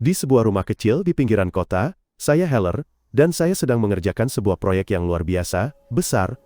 Di sebuah rumah kecil di pinggiran kota, saya Heller, dan saya sedang mengerjakan sebuah proyek yang luar biasa, besar.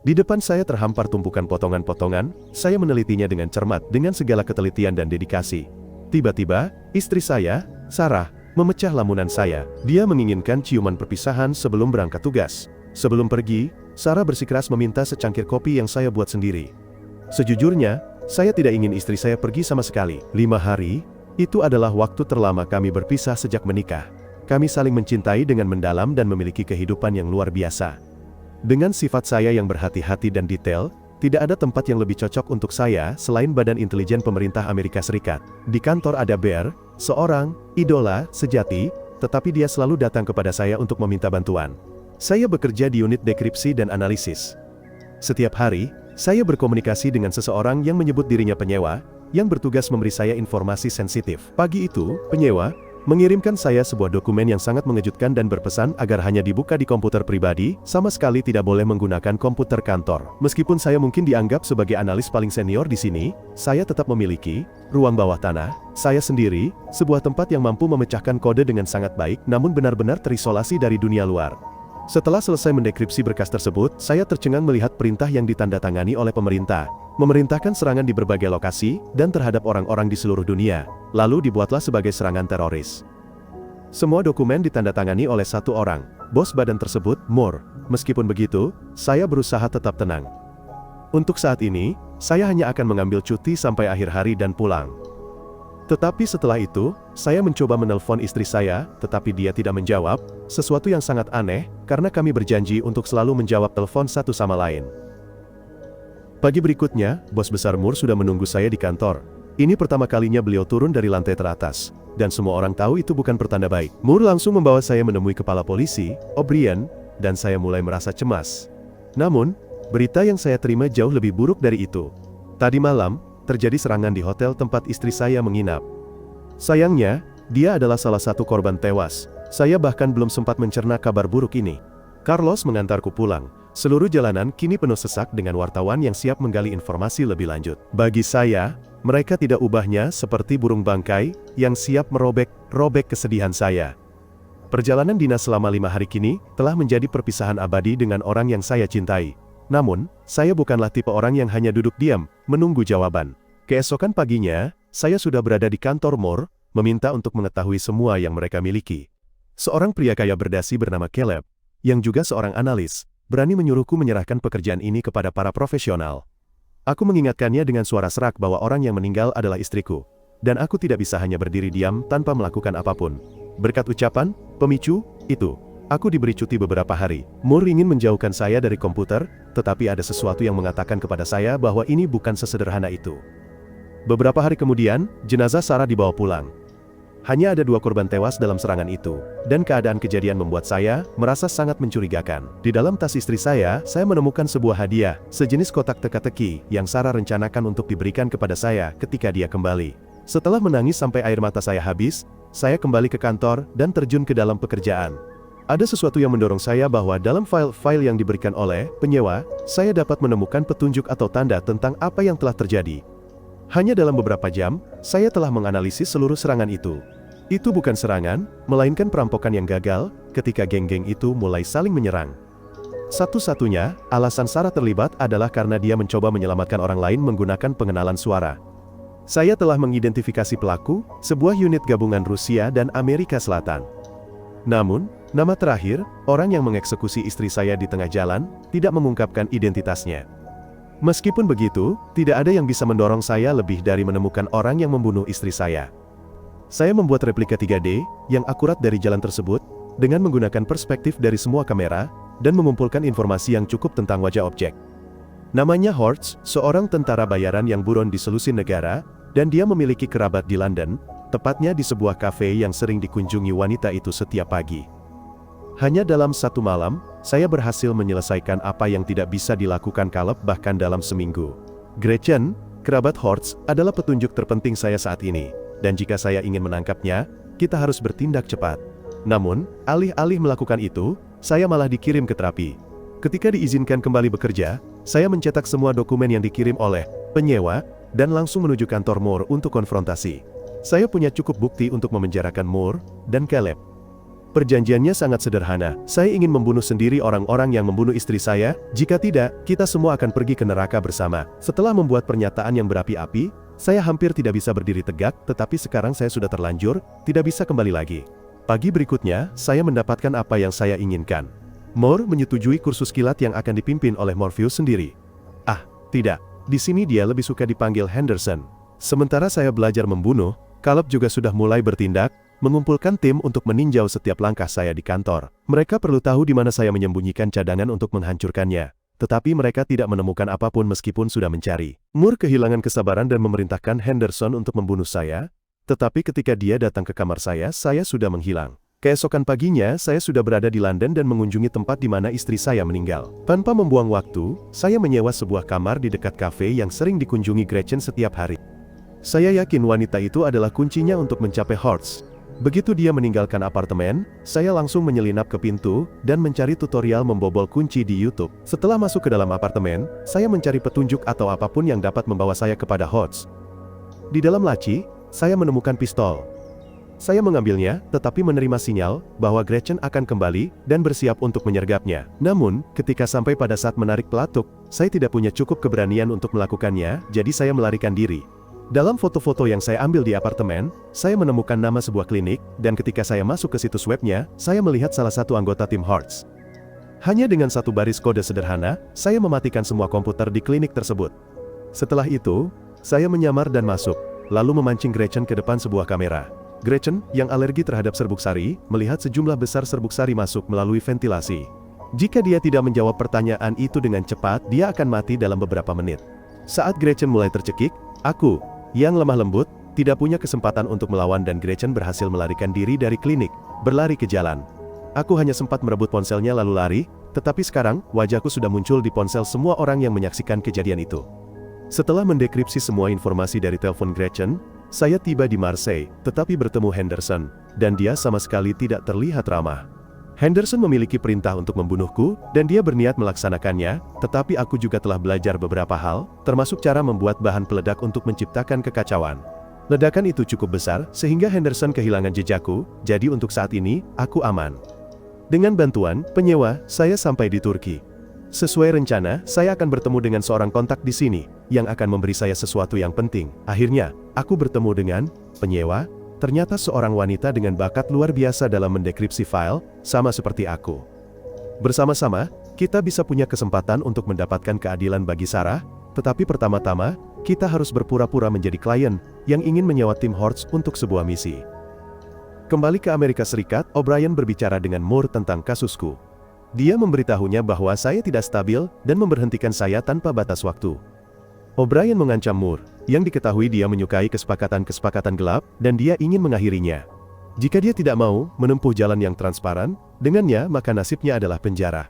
Di depan saya terhampar tumpukan potongan-potongan, saya menelitinya dengan cermat dengan segala ketelitian dan dedikasi. Tiba-tiba, istri saya, Sarah, memecah lamunan saya. Dia menginginkan ciuman perpisahan sebelum berangkat tugas. Sebelum pergi, Sarah bersikeras meminta secangkir kopi yang saya buat sendiri. Sejujurnya, saya tidak ingin istri saya pergi sama sekali. 5 hari, itu adalah waktu terlama kami berpisah sejak menikah. Kami saling mencintai dengan mendalam dan memiliki kehidupan yang luar biasa. Dengan sifat saya yang berhati-hati dan detail, tidak ada tempat yang lebih cocok untuk saya selain Badan Intelijen Pemerintah Amerika Serikat. Di kantor ada Bear, seorang idola sejati, tetapi dia selalu datang kepada saya untuk meminta bantuan. Saya bekerja di unit dekripsi dan analisis. Setiap hari, saya berkomunikasi dengan seseorang yang menyebut dirinya penyewa, yang bertugas memberi saya informasi sensitif. Pagi itu, penyewa mengirimkan saya sebuah dokumen yang sangat mengejutkan dan berpesan agar hanya dibuka di komputer pribadi, sama sekali tidak boleh menggunakan komputer kantor. Meskipun saya mungkin dianggap sebagai analis paling senior di sini, saya tetap memiliki ruang bawah tanah saya sendiri, sebuah tempat yang mampu memecahkan kode dengan sangat baik, namun benar-benar terisolasi dari dunia luar. Setelah selesai mendekripsi berkas tersebut, saya tercengang melihat perintah yang ditandatangani oleh pemerintah, memerintahkan serangan di berbagai lokasi, dan terhadap orang-orang di seluruh dunia, lalu dibuatlah sebagai serangan teroris. Semua dokumen ditandatangani oleh satu orang, bos badan tersebut, Moore. Meskipun begitu, saya berusaha tetap tenang. Untuk saat ini, saya hanya akan mengambil cuti sampai akhir hari dan pulang. Tetapi setelah itu, saya mencoba menelpon istri saya, tetapi dia tidak menjawab, sesuatu yang sangat aneh, karena kami berjanji untuk selalu menjawab telepon satu sama lain. Pagi berikutnya, bos besar Moore sudah menunggu saya di kantor. Ini pertama kalinya beliau turun dari lantai teratas, dan semua orang tahu itu bukan pertanda baik. Moore langsung membawa saya menemui kepala polisi, O'Brien, dan saya mulai merasa cemas. Namun, berita yang saya terima jauh lebih buruk dari itu. Tadi malam, terjadi serangan di hotel tempat istri saya menginap. Sayangnya, dia adalah salah satu korban tewas. Saya bahkan belum sempat mencerna kabar buruk ini. Carlos mengantarku pulang. Seluruh jalanan kini penuh sesak dengan wartawan yang siap menggali informasi lebih lanjut. Bagi saya, mereka tidak ubahnya seperti burung bangkai yang siap merobek kesedihan saya. Perjalanan dinas selama 5 hari kini telah menjadi perpisahan abadi dengan orang yang saya cintai. Namun, saya bukanlah tipe orang yang hanya duduk diam, menunggu jawaban. Keesokan paginya, saya sudah berada di kantor Moore, meminta untuk mengetahui semua yang mereka miliki. Seorang pria kaya berdasi bernama Caleb, yang juga seorang analis, berani menyuruhku menyerahkan pekerjaan ini kepada para profesional. Aku mengingatkannya dengan suara serak bahwa orang yang meninggal adalah istriku, dan aku tidak bisa hanya berdiri diam tanpa melakukan apapun. Berkat ucapan pemicu itu, aku diberi cuti beberapa hari. Moore ingin menjauhkan saya dari komputer, tetapi ada sesuatu yang mengatakan kepada saya bahwa ini bukan sesederhana itu. Beberapa hari kemudian, jenazah Sarah dibawa pulang. Hanya ada 2 korban tewas dalam serangan itu, dan keadaan kejadian membuat saya merasa sangat mencurigakan. Di dalam tas istri saya menemukan sebuah hadiah, sejenis kotak teka-teki, yang Sarah rencanakan untuk diberikan kepada saya ketika dia kembali. Setelah menangis sampai air mata saya habis, saya kembali ke kantor dan terjun ke dalam pekerjaan. Ada sesuatu yang mendorong saya bahwa dalam file-file yang diberikan oleh penyewa, saya dapat menemukan petunjuk atau tanda tentang apa yang telah terjadi. Hanya dalam beberapa jam, saya telah menganalisis seluruh serangan itu. Itu bukan serangan, melainkan perampokan yang gagal, ketika geng-geng itu mulai saling menyerang. Satu-satunya alasan Sarah terlibat adalah karena dia mencoba menyelamatkan orang lain menggunakan pengenalan suara. Saya telah mengidentifikasi pelaku, sebuah unit gabungan Rusia dan Amerika Selatan. Namun, nama terakhir, orang yang mengeksekusi istri saya di tengah jalan, tidak mengungkapkan identitasnya. Meskipun begitu, tidak ada yang bisa mendorong saya lebih dari menemukan orang yang membunuh istri saya. Saya membuat replika 3D, yang akurat dari jalan tersebut, dengan menggunakan perspektif dari semua kamera, dan mengumpulkan informasi yang cukup tentang wajah objek. Namanya Horst, seorang tentara bayaran yang buron di selusin negara, dan dia memiliki kerabat di London, tepatnya di sebuah kafe yang sering dikunjungi wanita itu setiap pagi. Hanya dalam 1 malam, saya berhasil menyelesaikan apa yang tidak bisa dilakukan Caleb bahkan dalam seminggu. Gretchen, kerabat Horst, adalah petunjuk terpenting saya saat ini, dan jika saya ingin menangkapnya, kita harus bertindak cepat. Namun, alih-alih melakukan itu, saya malah dikirim ke terapi. Ketika diizinkan kembali bekerja, saya mencetak semua dokumen yang dikirim oleh penyewa, dan langsung menuju kantor Moore untuk konfrontasi. Saya punya cukup bukti untuk memenjarakan Moore dan Caleb. Perjanjiannya sangat sederhana. Saya ingin membunuh sendiri orang-orang yang membunuh istri saya. Jika tidak, kita semua akan pergi ke neraka bersama. Setelah membuat pernyataan yang berapi-api, saya hampir tidak bisa berdiri tegak, tetapi sekarang saya sudah terlanjur, tidak bisa kembali lagi. Pagi berikutnya, saya mendapatkan apa yang saya inginkan. Moore menyetujui kursus kilat yang akan dipimpin oleh Morpheus sendiri. Ah, tidak. Di sini dia lebih suka dipanggil Henderson. Sementara saya belajar membunuh, Caleb juga sudah mulai bertindak, mengumpulkan tim untuk meninjau setiap langkah saya di kantor. Mereka perlu tahu di mana saya menyembunyikan cadangan untuk menghancurkannya. Tetapi mereka tidak menemukan apapun meskipun sudah mencari. Moore kehilangan kesabaran dan memerintahkan Henderson untuk membunuh saya. Tetapi ketika dia datang ke kamar saya sudah menghilang. Keesokan paginya, saya sudah berada di London dan mengunjungi tempat di mana istri saya meninggal. Tanpa membuang waktu, saya menyewa sebuah kamar di dekat kafe yang sering dikunjungi Gretchen setiap hari. Saya yakin wanita itu adalah kuncinya untuk mencapai Hortz. Begitu dia meninggalkan apartemen, saya langsung menyelinap ke pintu dan mencari tutorial membobol kunci di YouTube. Setelah masuk ke dalam apartemen, saya mencari petunjuk atau apapun yang dapat membawa saya kepada Hortz. Di dalam laci, saya menemukan pistol. Saya mengambilnya, tetapi menerima sinyal bahwa Gretchen akan kembali dan bersiap untuk menyergapnya. Namun, ketika sampai pada saat menarik pelatuk, saya tidak punya cukup keberanian untuk melakukannya, jadi saya melarikan diri. Dalam foto-foto yang saya ambil di apartemen, saya menemukan nama sebuah klinik, dan ketika saya masuk ke situs webnya, saya melihat salah satu anggota tim Hortz. Hanya dengan satu baris kode sederhana, saya mematikan semua komputer di klinik tersebut. Setelah itu, saya menyamar dan masuk, lalu memancing Gretchen ke depan sebuah kamera. Gretchen, yang alergi terhadap serbuk sari, melihat sejumlah besar serbuk sari masuk melalui ventilasi. Jika dia tidak menjawab pertanyaan itu dengan cepat, dia akan mati dalam beberapa menit. Saat Gretchen mulai tercekik, aku, yang lemah lembut, tidak punya kesempatan untuk melawan dan Gretchen berhasil melarikan diri dari klinik, berlari ke jalan. Aku hanya sempat merebut ponselnya lalu lari, tetapi sekarang, wajahku sudah muncul di ponsel semua orang yang menyaksikan kejadian itu. Setelah mendekripsi semua informasi dari telepon Gretchen, saya tiba di Marseille, tetapi bertemu Henderson, dan dia sama sekali tidak terlihat ramah. Henderson memiliki perintah untuk membunuhku, dan dia berniat melaksanakannya, tetapi aku juga telah belajar beberapa hal, termasuk cara membuat bahan peledak untuk menciptakan kekacauan. Ledakan itu cukup besar, sehingga Henderson kehilangan jejakku, jadi untuk saat ini, aku aman. Dengan bantuan penyewa, saya sampai di Turki. Sesuai rencana, saya akan bertemu dengan seorang kontak di sini, yang akan memberi saya sesuatu yang penting. Akhirnya, aku bertemu dengan penyewa. Ternyata seorang wanita dengan bakat luar biasa dalam mendekripsi file, sama seperti aku. Bersama-sama, kita bisa punya kesempatan untuk mendapatkan keadilan bagi Sarah, tetapi pertama-tama, kita harus berpura-pura menjadi klien, yang ingin menyewa tim Hortz untuk sebuah misi. Kembali ke Amerika Serikat, O'Brien berbicara dengan Moore tentang kasusku. Dia memberitahunya bahwa saya tidak stabil, dan memberhentikan saya tanpa batas waktu. O'Brien mengancam Moore, yang diketahui dia menyukai kesepakatan-kesepakatan gelap, dan dia ingin mengakhirinya. Jika dia tidak mau menempuh jalan yang transparan, dengannya maka nasibnya adalah penjara.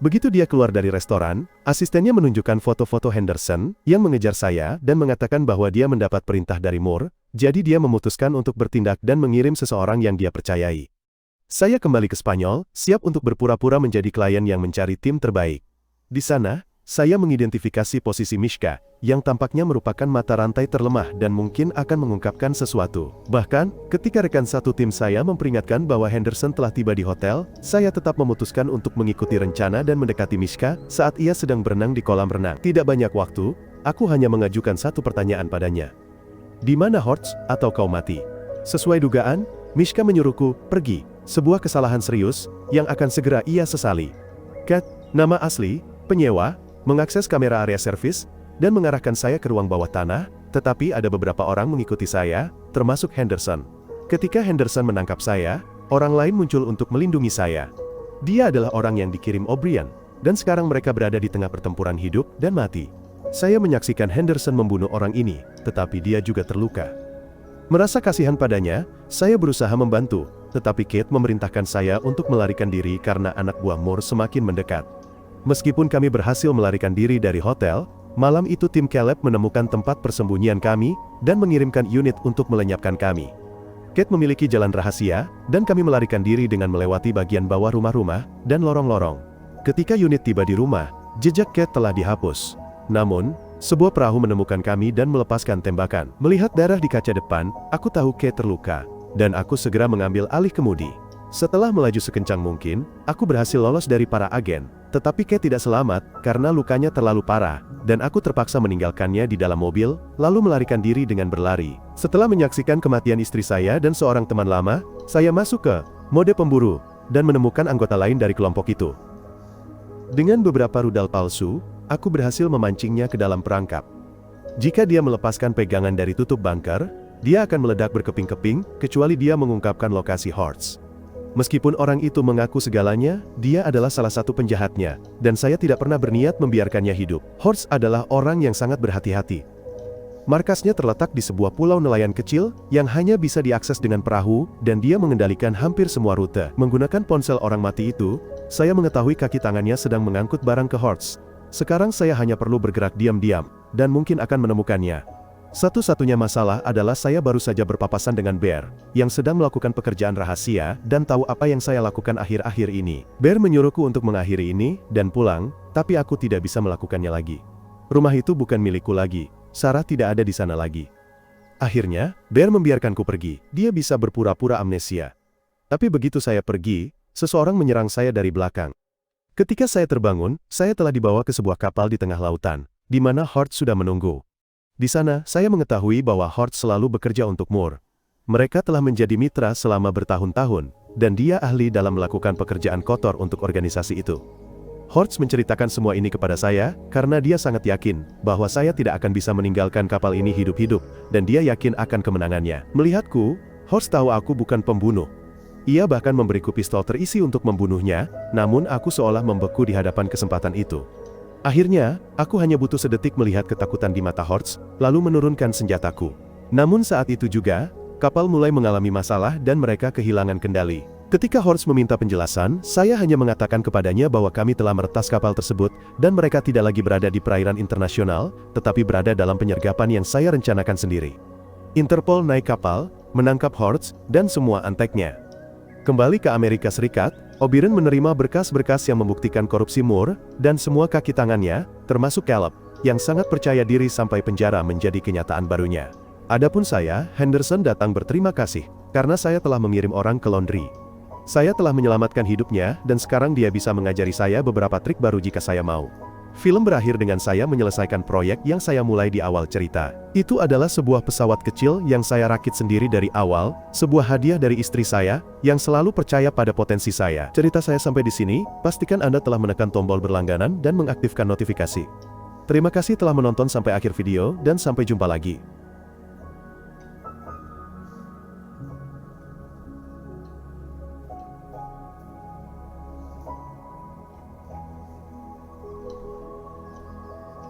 Begitu dia keluar dari restoran, asistennya menunjukkan foto-foto Henderson, yang mengejar saya dan mengatakan bahwa dia mendapat perintah dari Moore, jadi dia memutuskan untuk bertindak dan mengirim seseorang yang dia percayai. Saya kembali ke Spanyol, siap untuk berpura-pura menjadi klien yang mencari tim terbaik. Di sana, saya mengidentifikasi posisi Mishka, yang tampaknya merupakan mata rantai terlemah dan mungkin akan mengungkapkan sesuatu. Bahkan, ketika rekan satu tim saya memperingatkan bahwa Henderson telah tiba di hotel, saya tetap memutuskan untuk mengikuti rencana dan mendekati Mishka saat ia sedang berenang di kolam renang. Tidak banyak waktu, aku hanya mengajukan satu pertanyaan padanya. Di mana Hortz, atau kau mati? Sesuai dugaan, Mishka menyuruhku pergi, sebuah kesalahan serius, yang akan segera ia sesali. Kat, nama asli, penyewa, mengakses kamera area servis, dan mengarahkan saya ke ruang bawah tanah, tetapi ada beberapa orang mengikuti saya, termasuk Henderson. Ketika Henderson menangkap saya, orang lain muncul untuk melindungi saya. Dia adalah orang yang dikirim O'Brien, dan sekarang mereka berada di tengah pertempuran hidup dan mati. Saya menyaksikan Henderson membunuh orang ini, tetapi dia juga terluka. Merasa kasihan padanya, saya berusaha membantu, tetapi Kate memerintahkan saya untuk melarikan diri karena anak buah Moore semakin mendekat. Meskipun kami berhasil melarikan diri dari hotel, malam itu tim Caleb menemukan tempat persembunyian kami, dan mengirimkan unit untuk melenyapkan kami. Kate memiliki jalan rahasia, dan kami melarikan diri dengan melewati bagian bawah rumah-rumah, dan lorong-lorong. Ketika unit tiba di rumah, jejak Kate telah dihapus. Namun, Sebuah perahu menemukan kami dan melepaskan tembakan. Melihat darah di kaca depan, aku tahu Kate terluka, dan aku segera mengambil alih kemudi. Setelah melaju sekencang mungkin, aku berhasil lolos dari para agen. Tetapi Kate tidak selamat, karena lukanya terlalu parah, dan aku terpaksa meninggalkannya di dalam mobil, lalu melarikan diri dengan berlari. Setelah menyaksikan kematian istri saya dan seorang teman lama, saya masuk ke mode pemburu, dan menemukan anggota lain dari kelompok itu. Dengan beberapa rudal palsu, aku berhasil memancingnya ke dalam perangkap. Jika dia melepaskan pegangan dari tutup bunker, dia akan meledak berkeping-keping, kecuali dia mengungkapkan lokasi Hortz. Meskipun orang itu mengaku segalanya, dia adalah salah satu penjahatnya, dan saya tidak pernah berniat membiarkannya hidup. Hortz adalah orang yang sangat berhati-hati. Markasnya terletak di sebuah pulau nelayan kecil, yang hanya bisa diakses dengan perahu, dan dia mengendalikan hampir semua rute. Menggunakan ponsel orang mati itu, saya mengetahui kaki tangannya sedang mengangkut barang ke Hortz. Sekarang saya hanya perlu bergerak diam-diam, dan mungkin akan menemukannya. Satu-satunya masalah adalah saya baru saja berpapasan dengan Bear, yang sedang melakukan pekerjaan rahasia, dan tahu apa yang saya lakukan akhir-akhir ini. Bear menyuruhku untuk mengakhiri ini, dan pulang, tapi aku tidak bisa melakukannya lagi. Rumah itu bukan milikku lagi, Sarah tidak ada di sana lagi. Akhirnya, Bear membiarkanku pergi. Dia bisa berpura-pura amnesia. Tapi begitu saya pergi, seseorang menyerang saya dari belakang. Ketika saya terbangun, saya telah dibawa ke sebuah kapal di tengah lautan, di mana Hortz sudah menunggu. Di sana, saya mengetahui bahwa Hortz selalu bekerja untuk Moore. Mereka telah menjadi mitra selama bertahun-tahun, dan dia ahli dalam melakukan pekerjaan kotor untuk organisasi itu. Hortz menceritakan semua ini kepada saya, karena dia sangat yakin bahwa saya tidak akan bisa meninggalkan kapal ini hidup-hidup, dan dia yakin akan kemenangannya. Melihatku, Hortz tahu aku bukan pembunuh. Ia bahkan memberiku pistol terisi untuk membunuhnya, namun aku seolah membeku di hadapan kesempatan itu. Akhirnya, aku hanya butuh sedetik melihat ketakutan di mata Hortz, lalu menurunkan senjataku. Namun saat itu juga, kapal mulai mengalami masalah dan mereka kehilangan kendali. Ketika Hortz meminta penjelasan, saya hanya mengatakan kepadanya bahwa kami telah meretas kapal tersebut, dan mereka tidak lagi berada di perairan internasional, tetapi berada dalam penyergapan yang saya rencanakan sendiri. Interpol naik kapal, menangkap Hortz, dan semua anteknya. Kembali ke Amerika Serikat, O'Brien menerima berkas-berkas yang membuktikan korupsi Moore, dan semua kaki tangannya, termasuk Caleb, yang sangat percaya diri sampai penjara menjadi kenyataan barunya. Adapun saya, Henderson datang berterima kasih, karena saya telah mengirim orang ke laundry. Saya telah menyelamatkan hidupnya, dan sekarang dia bisa mengajari saya beberapa trik baru jika saya mau. Film berakhir dengan saya menyelesaikan proyek yang saya mulai di awal cerita. Itu adalah sebuah pesawat kecil yang saya rakit sendiri dari awal, sebuah hadiah dari istri saya, yang selalu percaya pada potensi saya. Cerita saya sampai di sini, pastikan Anda telah menekan tombol berlangganan dan mengaktifkan notifikasi. Terima kasih telah menonton sampai akhir video, dan sampai jumpa lagi.